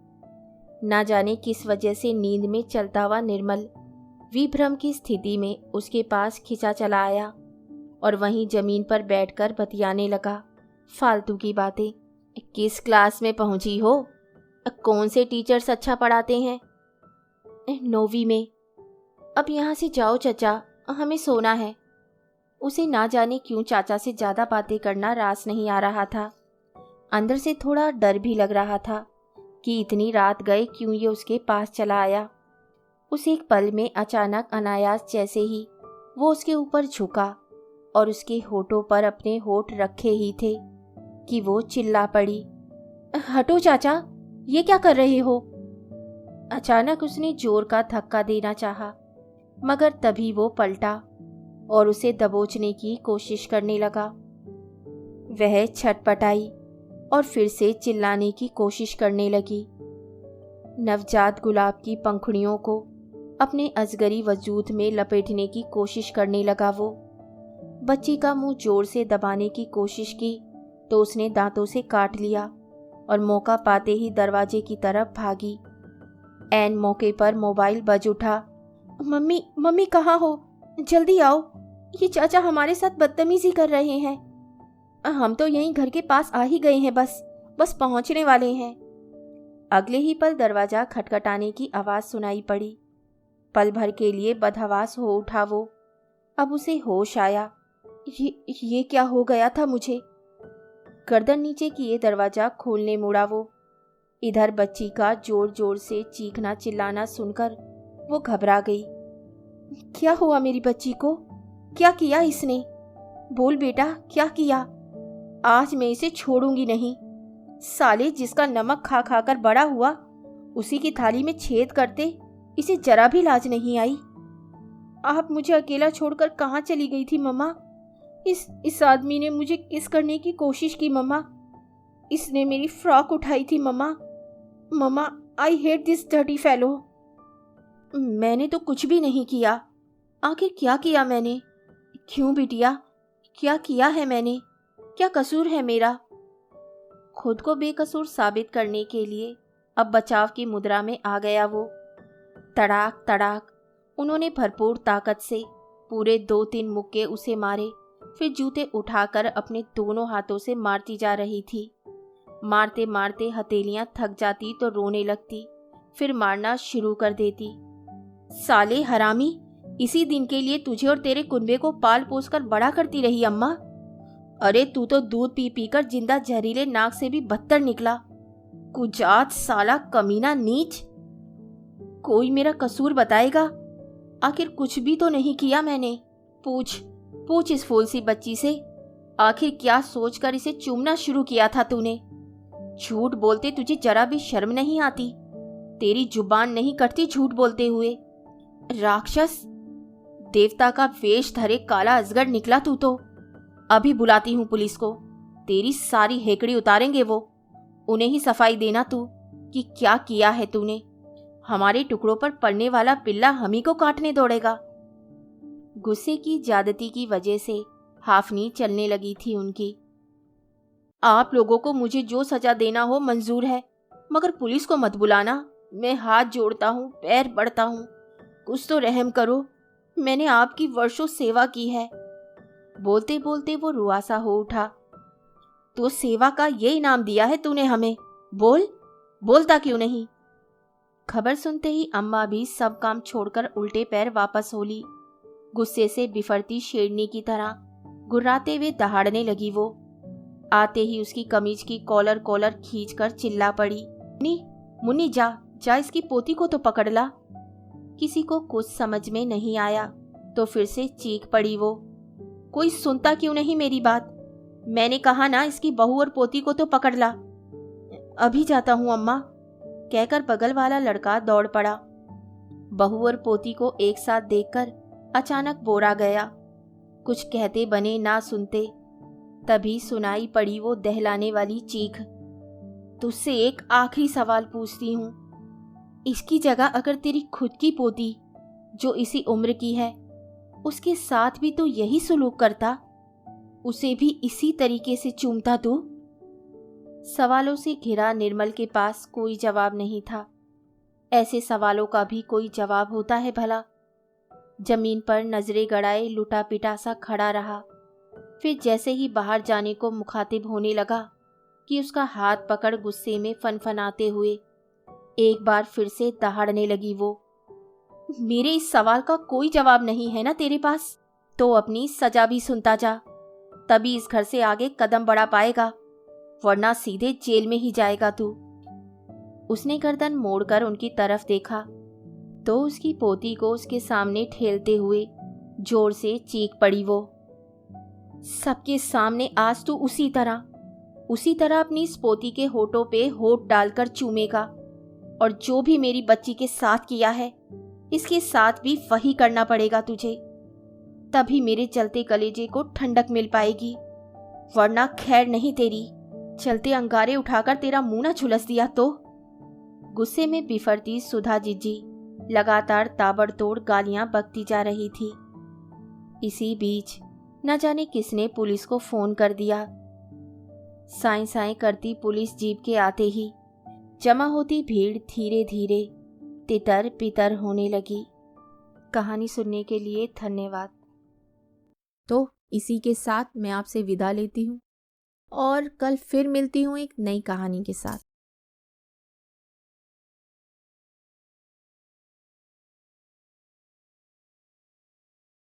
ना जाने किस वजह से नींद में चलता हुआ निर्मल विभ्रम की स्थिति में उसके पास खिंचा चला आया और वहीं जमीन पर बैठकर बतियाने लगा फालतू की बातें। किस क्लास में पहुंची हो? कौन से टीचर्स अच्छा पढ़ाते हैं? 9वीं में। अब यहाँ से जाओ चाचा, हमें सोना है। उसे ना जाने क्यों चाचा से ज़्यादा बातें करना रास नहीं आ रहा था। अंदर से थोड़ा डर भी लग रहा था कि इतनी रात गए क्यों ये उसके पास चला आया। उस एक पल में अचानक अनायास जैसे ही वो उसके ऊपर झुका और उसके होठों पर अपने होठ रखे ही थे कि वो चिल्ला पड़ी, हटो चाचा, ये क्या कर रहे हो? अचानक उसने जोर का धक्का देना चाहा, मगर तभी वो पलटा और उसे दबोचने की कोशिश करने लगा। वह छटपटाई और फिर से चिल्लाने की कोशिश करने लगी। नवजात गुलाब की पंखुड़ियों को अपने अजगरी वजूद में लपेटने की कोशिश करने लगा। वो बच्ची का मुंह जोर से दबाने की कोशिश की तो उसने दांतों से काट लिया और मौका पाते ही दरवाजे की तरफ भागी। ऐन मौके पर मोबाइल बज उठा। मम्मी, मम्मी कहाँ हो? जल्दी आओ, ये चाचा हमारे साथ बदतमीजी कर रहे हैं। हम तो यहीं घर के पास आ ही गए हैं, बस पहुंचने वाले हैं। अगले ही पल दरवाजा खटखटाने की आवाज सुनाई पड़ी। पल भर के लिए बदहवास हो उठा वो। अब उसे होश आया। ये क्या हो गया था मुझे? गर्दन नीचे किए दरवाजा खोलने मुड़ा वो। इधर बच्ची का जोर जोर से चीखना चिल्लाना सुनकर वो घबरा गई। क्या हुआ मेरी बच्ची को? क्या किया इसने? बोल बेटा, क्या किया? आज मैं इसे छोड़ूंगी नहीं। साले, जिसका नमक खा खा कर बड़ा हुआ, उसी की थाली में छेद करते इसे जरा भी लाज नहीं आई। आप मुझे अकेला छोड़कर कहाँ चली गई थी मम्मा? इस आदमी ने मुझे किस करने की कोशिश की मम्मा। इसने मेरी फ्रॉक उठाई थी मम्मा, I hate this dirty fellow. मैंने तो कुछ भी नहीं किया। आखिर क्या किया मैंने? क्यों बिटिया, क्या किया है मैंने? क्या कसूर है मेरा? खुद को बेकसूर साबित करने के लिए अब बचाव की मुद्रा में आ गया वो। तड़ाक तड़ाक उन्होंने भरपूर ताकत से पूरे 2-3 मुक्के उसे मारे, फिर जूते उठाकर अपने दोनों हाथों से मारती जा रही थी। मारते मारते हथेलियां थक जाती तो रोने लगती, फिर मारना शुरू कर देती। साले हरामी, इसी दिन के लिए तुझे और तेरे कुनबे को पाल पोस कर बड़ा करती रही अम्मा। अरे तू तो दूध पी पी कर जिंदा जहरीले नाक से भी बदतर निकला। कुजात साला कमीना नीच। कोई मेरा कसूर बताएगा? आखिर कुछ भी तो नहीं किया मैंने। पूछ पूछ इस फूल सी बच्ची से, आखिर क्या सोचकर इसे चूमना शुरू किया था तूने? झूठ बोलते तुझे जरा भी शर्म नहीं आती? तेरी जुबान नहीं कटती झूठ बोलते हुए। राक्षस, देवता का वेश धरे काला अजगर निकला तू तो। अभी बुलाती हूँ पुलिस को, तेरी सारी हेकड़ी उतारेंगे वो। उन्हें ही सफाई देना तू कि क्या किया है तूने। हमारे टुकड़ों पर पड़ने वाला पिल्ला हम ही को काटने दौड़ेगा। गुस्से की ज्यादती की वजह से हाफनी चलने लगी थी उनकी। आप लोगों को मुझे जो सजा देना हो मंजूर है, मगर पुलिस को मत बुलाना। मैं हाथ जोड़ता हूँ, पैर बढ़ता हूँ, कुछ तो रहम करो। मैंने आपकी वर्षों सेवा की है। बोलते बोलते वो रुआसा हो उठा। तो सेवा का ये इनाम दिया है तूने हमें? बोल, बोलता क्यों नहीं? खबर सुनते ही अम्मा भी सब काम छोड़कर उल्टे पैर वापस हो ली। गुस्से से बिफरती शेरनी की तरह गुर्राते हुए दहाड़ने लगी वो। आते ही उसकी कमीज की कॉलर खींचकर चिल्ला पड़ी, मुन्नी मुन्नी जा जा, इसकी पोती को तो पकड़ ला। किसी को कुछ समझ में नहीं आया तो फिर से चीख पड़ी वो, कोई सुनता क्यों नहीं मेरी बात? मैंने कहा ना, इसकी बहू और पोती को तो पकड़ ला। अभी जाता हूँ अम्मा, कहकर बगल वाला लड़का दौड़ पड़ा। बहू और पोती को एक साथ देखकर अचानक बोरा गया। कुछ कहते बने ना सुनते, तभी सुनाई पड़ी वो दहलाने वाली चीख। तुझसे एक आखिरी सवाल पूछती हूँ, इसकी जगह अगर तेरी खुद की पोती जो इसी उम्र की है, उसके साथ भी तो यही सलूक करता, उसे भी इसी तरीके से चूमता तू? सवालों से घिरा निर्मल के पास कोई जवाब नहीं था। ऐसे सवालों का भी कोई जवाब होता है भला? जमीन पर नजरें गड़ाए लुटा पिटा सा खड़ा रहा। फिर जैसे ही बाहर जाने को मुखातिब होने लगा कि उसका हाथ पकड़ गुस्से में फनफनाते हुए एक बार फिर से दहाड़ने लगी वो, मेरे इस सवाल का कोई जवाब नहीं है ना तेरे पास? तो अपनी सजा भी सुनता जा, तभी इस घर से आगे कदम बढ़ा पाएगा, वरना सीधे जेल में ही जाएगा तू। उसने गर्दन मोड़कर उनकी तरफ देखा तो उसकी पोती को उसके सामने ठेलते हुए जोर से चीख पड़ी वो, सबके सामने आज तू उसी तरह अपनी इस पोती के होठों पे होठ डालकर चूमेगा, और जो भी मेरी बच्ची के साथ किया है इसके साथ भी वही करना पड़ेगा तुझे। तभी मेरे चलते कलेजे को ठंडक मिल पाएगी, वरना खैर नहीं तेरी। चलते अंगारे उठाकर तेरा मुंह न झुलस दिया तो। गुस्से में बिफरती सुधा जीजी लगातार ताबड़तोड़ गालियां बकती जा रही थी। इसी बीच न जाने किसने पुलिस को फोन कर दिया। साई साई करती पुलिस जीप के आते ही जमा होती भीड़ धीरे धीरे तितर पितर होने लगी। कहानी सुनने के लिए धन्यवाद। तो इसी के साथ मैं आपसे विदा लेती हूँ और कल फिर मिलती हूँ एक नई कहानी के साथ।